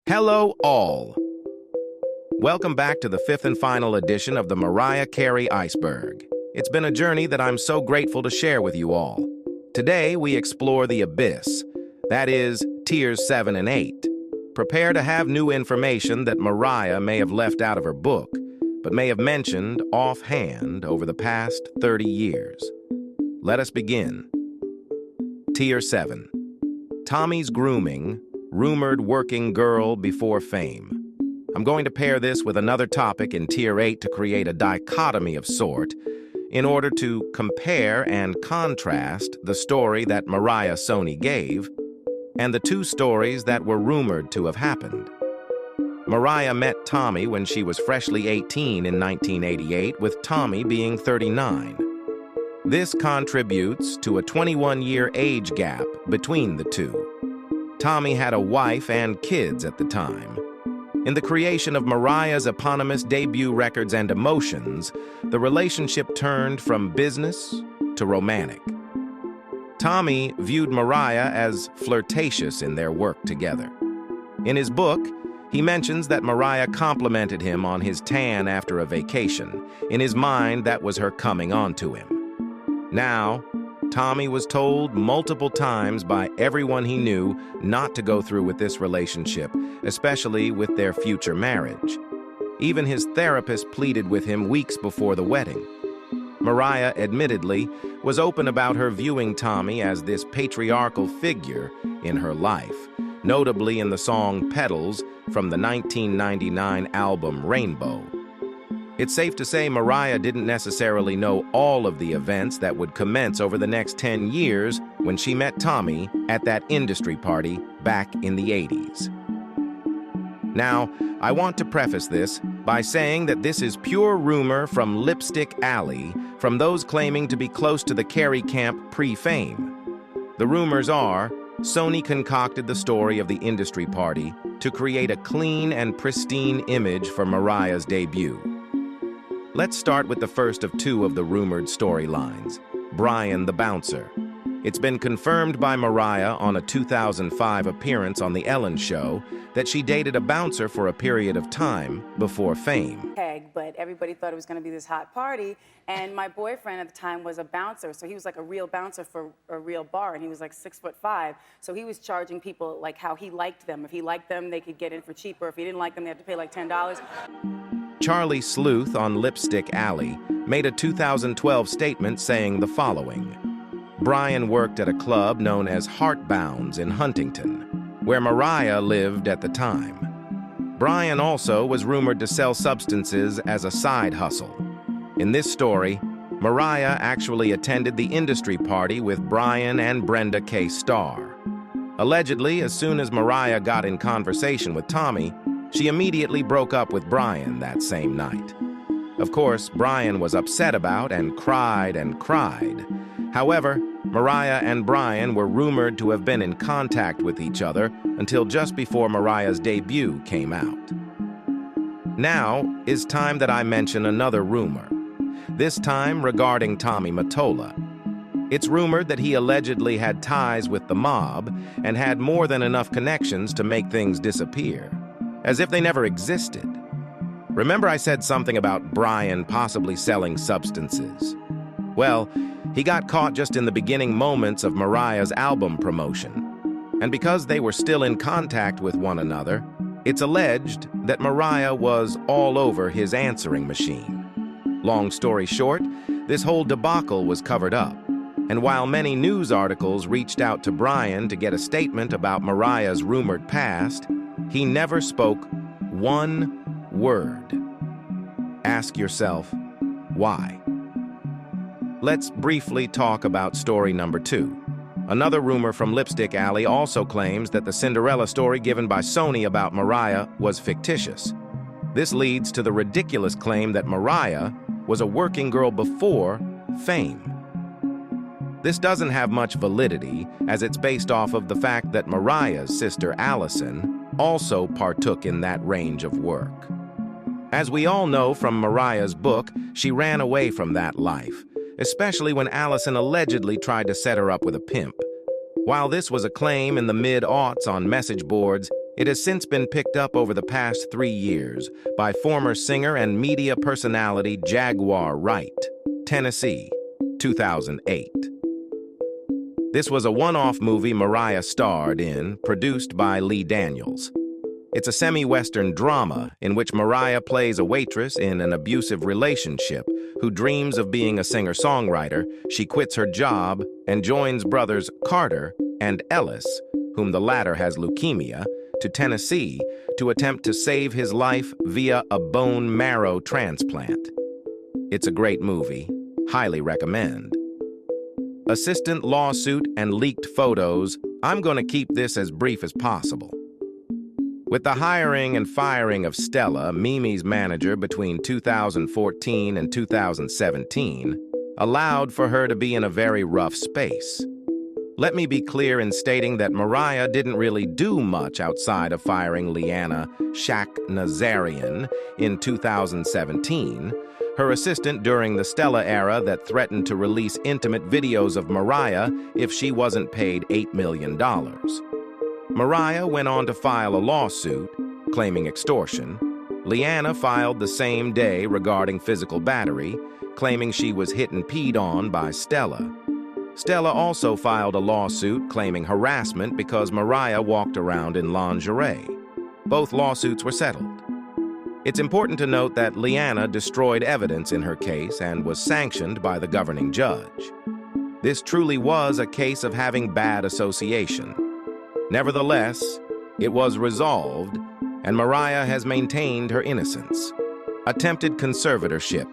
Hello, all. Welcome back to the fifth and final edition of the Mariah Carey Iceberg. It's been a journey that I'm so grateful to share with you all. Today, we explore the abyss, that is, tiers 7 and 8. Prepare to have new information that Mariah may have left out of her book, but may have mentioned offhand over the past 30 years. Let us begin. Tier 7. Tommy's grooming, rumored working girl before fame. I'm going to pair this with another topic in Tier 8 to create a dichotomy of sort in order to compare and contrast the story that Mariah Sony gave and the two stories that were rumored to have happened. Mariah met Tommy when she was freshly 18 in 1988, with Tommy being 39. This contributes to a 21-year age gap between the two. Tommy had a wife and kids at the time. In the creation of Mariah's eponymous debut records and Emotions, the relationship turned from business to romantic. Tommy viewed Mariah as flirtatious in their work together. In his book, he mentions that Mariah complimented him on his tan after a vacation. In his mind, that was her coming on to him. Now, Tommy was told multiple times by everyone he knew not to go through with this relationship, especially with their future marriage. Even his therapist pleaded with him weeks before the wedding. Mariah, admittedly, was open about her viewing Tommy as this patriarchal figure in her life, notably in the song Petals from the 1999 album Rainbow. It's safe to say Mariah didn't necessarily know all of the events that would commence over the next 10 years when she met Tommy at that industry party back in the 80s. Now, I want to preface this by saying that this is pure rumor from Lipstick Alley, from those claiming to be close to the Carey camp pre-fame. The rumors are, Sony concocted the story of the industry party to create a clean and pristine image for Mariah's debut. Let's start with the first of two of the rumored storylines, Brian the Bouncer. It's been confirmed by Mariah on a 2005 appearance on The Ellen Show that she dated a bouncer for a period of time before fame. But everybody thought it was going to be this hot party, and my boyfriend at the time was a bouncer, so he was like a real bouncer for a real bar, and he was like 6'5", so he was charging people like how he liked them. If he liked them, they could get in for cheaper. If he didn't like them, they had to pay like $10. Charlie Sleuth on Lipstick Alley made a 2012 statement saying the following: Brian worked at a club known as Heartbounds in Huntington, where Mariah lived at the time. Brian also was rumored to sell substances as a side hustle. In this story, Mariah actually attended the industry party with Brian and Brenda K. Starr. Allegedly, as soon as Mariah got in conversation with Tommy, she immediately broke up with Brian that same night. Of course, Brian was upset about and cried and cried. However, Mariah and Brian were rumored to have been in contact with each other until just before Mariah's debut came out. Now is time that I mention another rumor, this time regarding Tommy Mottola. It's rumored that he allegedly had ties with the mob and had more than enough connections to make things disappear, as if they never existed. Remember I said something about Brian possibly selling substances? Well, he got caught just in the beginning moments of Mariah's album promotion. And because they were still in contact with one another, it's alleged that Mariah was all over his answering machine. Long story short, this whole debacle was covered up. And while many news articles reached out to Brian to get a statement about Mariah's rumored past, he never spoke one word. Ask yourself, why? Let's briefly talk about story number 2. Another rumor from Lipstick Alley also claims that the Cinderella story given by Sony about Mariah was fictitious. This leads to the ridiculous claim that Mariah was a working girl before fame. This doesn't have much validity, as it's based off of the fact that Mariah's sister Allison also partook in that range of work. As we all know from Mariah's book, she ran away from that life, especially when Allison allegedly tried to set her up with a pimp. While this was a claim in the mid-aughts on message boards, It has since been picked up over the past 3 years by former singer and media personality Jaguar Wright, Tennessee, 2008. This was a one-off movie Mariah starred in, produced by Lee Daniels. It's a semi-Western drama in which Mariah plays a waitress in an abusive relationship who dreams of being a singer-songwriter. She quits her job and joins brothers Carter and Ellis, whom the latter has leukemia, to Tennessee to attempt to save his life via a bone marrow transplant. It's a great movie. Highly recommend. Assistant lawsuit and leaked photos. I'm going to keep this as brief as possible. With the hiring and firing of Stella, Mimi's manager, between 2014 and 2017, allowed for her to be in a very rough space. Let me be clear in stating that Mariah didn't really do much outside of firing Leanna Shaq Nazarian in 2017, her assistant during the Stella era that threatened to release intimate videos of Mariah if she wasn't paid $8 million. Mariah went on to file a lawsuit claiming extortion. Leanna filed the same day regarding physical battery, claiming she was hit and peed on by Stella. Stella also filed a lawsuit claiming harassment because Mariah walked around in lingerie. Both lawsuits were settled. It's important to note that Leanna destroyed evidence in her case and was sanctioned by the governing judge. This truly was a case of having bad association. Nevertheless, it was resolved, and Mariah has maintained her innocence. Attempted conservatorship.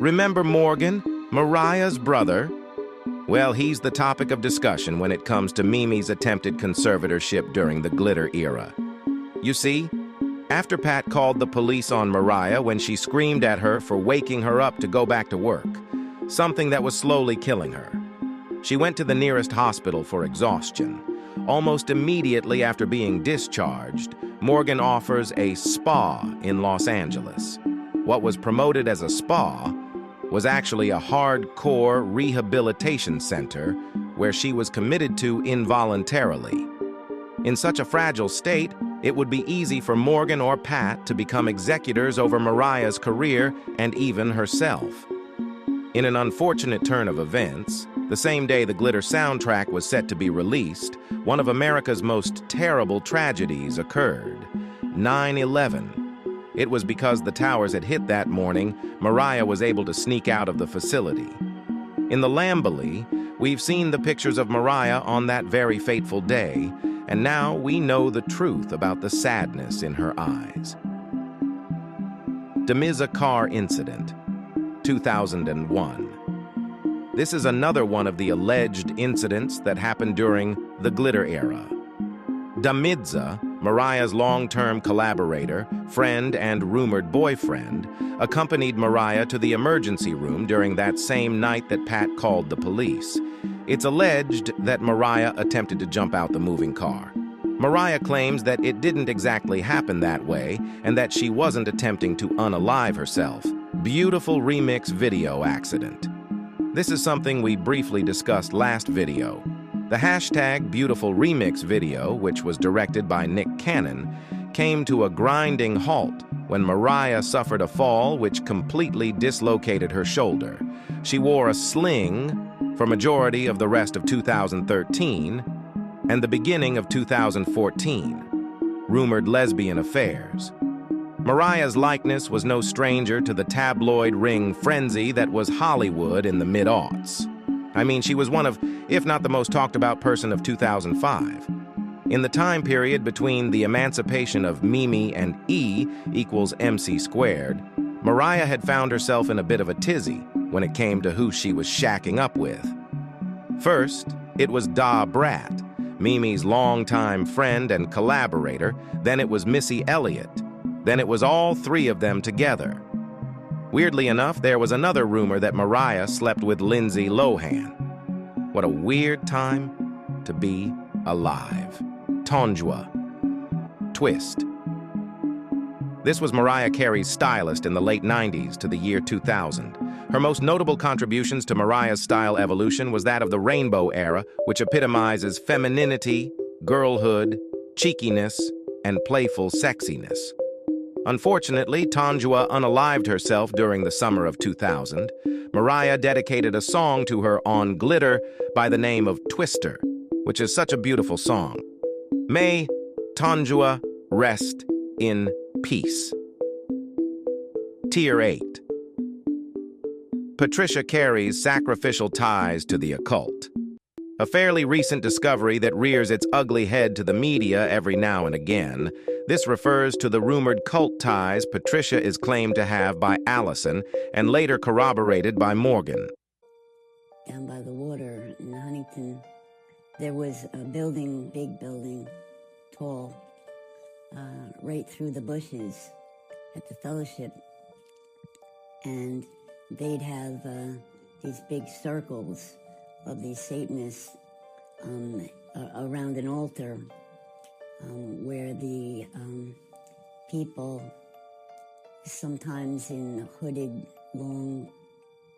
Remember Morgan, Mariah's brother? Well, he's the topic of discussion when it comes to Mimi's attempted conservatorship during the glitter era. You see, after Pat called the police on Mariah when she screamed at her for waking her up to go back to work, something that was slowly killing her, she went to the nearest hospital for exhaustion. Almost immediately after being discharged, Morgan offers a spa in Los Angeles. What was promoted as a spa was actually a hardcore rehabilitation center where she was committed to involuntarily. In such a fragile state, it would be easy for Morgan or Pat to become executors over Mariah's career and even herself. In an unfortunate turn of events, the same day the Glitter soundtrack was set to be released, one of America's most terrible tragedies occurred: 9/11. It was because the towers had hit that morning, Mariah was able to sneak out of the facility. In the Lamborghini, we've seen the pictures of Mariah on that very fateful day, and now we know the truth about the sadness in her eyes. Demiza car incident, 2001. This is another one of the alleged incidents that happened during the Glitter era. Demiza, Mariah's long-term collaborator, friend, and rumored boyfriend, accompanied Mariah to the emergency room during that same night that Pat called the police. It's alleged that Mariah attempted to jump out the moving car. Mariah claims that it didn't exactly happen that way and that she wasn't attempting to unalive herself. Beautiful remix video accident. This is something we briefly discussed last video. The hashtag Beautiful Remix video, which was directed by Nick Cannon, came to a grinding halt when Mariah suffered a fall which completely dislocated her shoulder. She wore a sling for majority of the rest of 2013 and the beginning of 2014. Rumored lesbian affairs. Mariah's likeness was no stranger to the tabloid ring frenzy that was Hollywood in the mid-aughts. I mean, she was one of, if not the most talked about person of 2005. In the time period between the emancipation of Mimi and E equals MC squared, Mariah had found herself in a bit of a tizzy when it came to who she was shacking up with. First, it was Da Brat, Mimi's longtime friend and collaborator. Then it was Missy Elliott. Then it was all three of them together. Weirdly enough, there was another rumor that Mariah slept with Lindsay Lohan. What a weird time to be alive. Tonjua. Twist. This was Mariah Carey's stylist in the late 90s to the year 2000. Her most notable contributions to Mariah's style evolution was that of the rainbow era, which epitomizes femininity, girlhood, cheekiness, and playful sexiness. Unfortunately, Tanjua unalived herself during the summer of 2000. Mariah dedicated a song to her on Glitter by the name of Twister, which is such a beautiful song. May Tanjua rest in peace. Tier 8. Patricia Carey's sacrificial ties to the occult. A fairly recent discovery that rears its ugly head to the media every now and again. This refers to the rumored cult ties Patricia is claimed to have by Allison and later corroborated by Morgan. Down by the water in Huntington, there was a building, big building, tall, right through the bushes at the fellowship. And they'd have these big circles of these Satanists around an altar where the people, sometimes in hooded long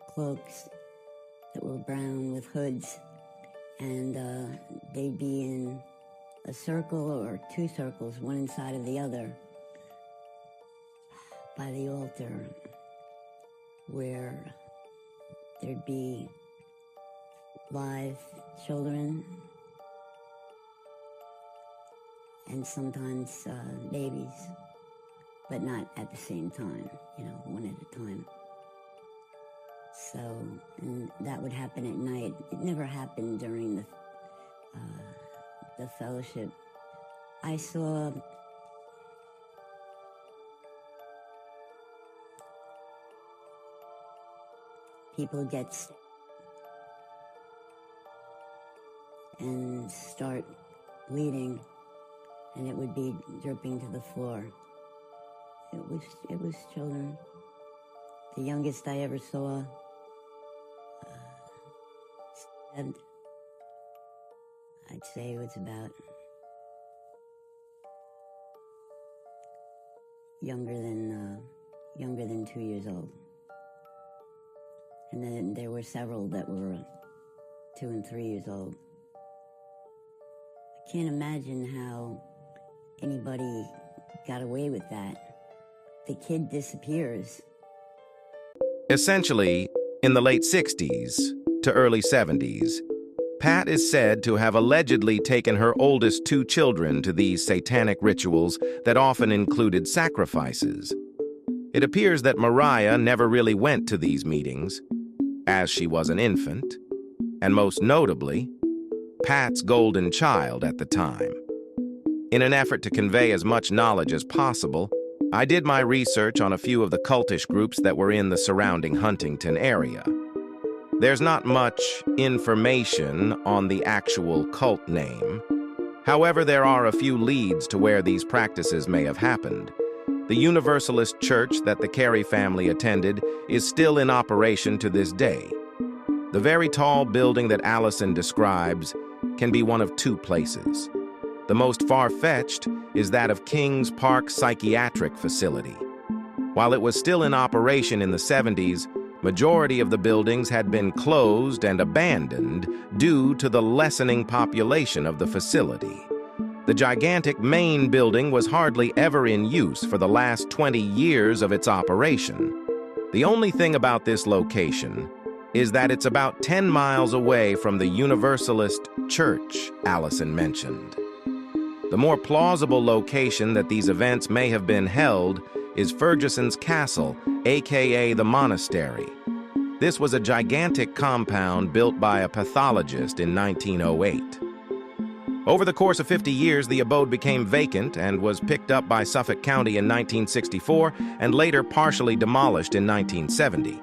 cloaks that were brown with hoods, and they'd be in a circle or two circles, one inside of the other, by the altar, where there'd be live children and sometimes babies, but not at the same time, one at a time. So, and that would happen at night. It never happened during the fellowship. I saw people get sick and start bleeding, and it would be dripping to the floor. It was children. The youngest I ever saw said, I'd say it was about younger than 2 years old. And then there were several that were 2 and 3 years old. I can't imagine how anybody got away with that. The kid disappears. Essentially, in the late 60s to early 70s, Pat is said to have allegedly taken her oldest 2 children to these satanic rituals that often included sacrifices. It appears that Mariah never really went to these meetings, as she was an infant, and most notably, Pat's golden child at the time. In an effort to convey as much knowledge as possible, I did my research on a few of the cultish groups that were in the surrounding Huntington area. There's not much information on the actual cult name. However, there are a few leads to where these practices may have happened. The Universalist church that the Carey family attended is still in operation to this day. The very tall building that Allison describes can be one of 2 places. The most far-fetched is that of Kings Park Psychiatric Facility. While it was still in operation in the 70s, majority of the buildings had been closed and abandoned due to the lessening population of the facility. The gigantic main building was hardly ever in use for the last 20 years of its operation. The only thing about this location is that it's about 10 miles away from the Universalist church Allison mentioned. The more plausible location that these events may have been held is Ferguson's Castle, aka the monastery. This was a gigantic compound built by a pathologist in 1908. Over the course of 50 years, the abode became vacant and was picked up by Suffolk County in 1964 and later partially demolished in 1970.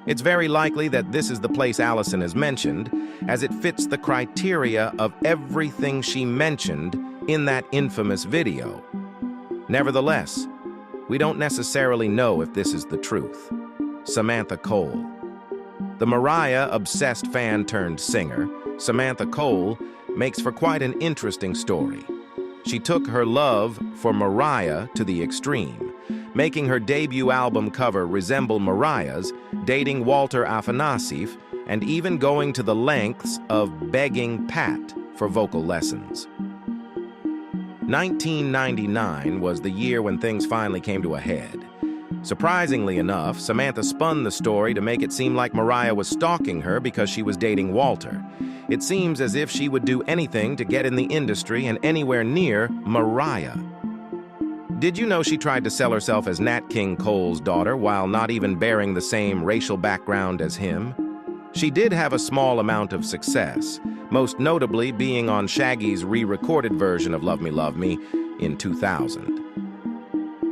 It's very likely that this is the place Allison has mentioned, as it fits the criteria of everything she mentioned in that infamous video. Nevertheless, we don't necessarily know if this is the truth. Samantha Cole. The Mariah-obsessed fan turned singer, Samantha Cole, makes for quite an interesting story. She took her love for Mariah to the extreme, making her debut album cover resemble Mariah's, dating Walter Afanasieff, and even going to the lengths of begging Pat for vocal lessons. 1999 was the year when things finally came to a head. Surprisingly enough, Samantha spun the story to make it seem like Mariah was stalking her because she was dating Walter. It seems as if she would do anything to get in the industry and anywhere near Mariah. Did you know she tried to sell herself as Nat King Cole's daughter while not even bearing the same racial background as him? She did have a small amount of success, most notably being on Shaggy's re-recorded version of Love Me in 2000.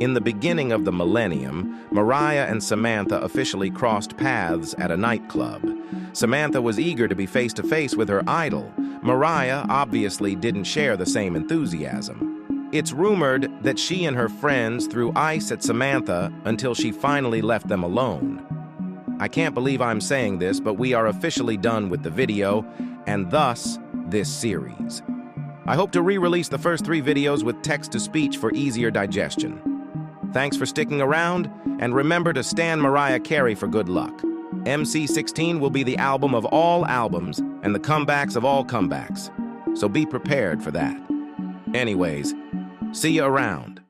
In the beginning of the millennium, Mariah and Samantha officially crossed paths at a nightclub. Samantha was eager to be face-to-face with her idol. Mariah obviously didn't share the same enthusiasm. It's rumored that she and her friends threw ice at Samantha until she finally left them alone. I can't believe I'm saying this, but we are officially done with the video, and thus, this series. I hope to re-release the first 3 videos with text-to-speech for easier digestion. Thanks for sticking around, and remember to stand Mariah Carey for good luck. MC16 will be the album of all albums and the comebacks of all comebacks, so be prepared for that. Anyways, see you around.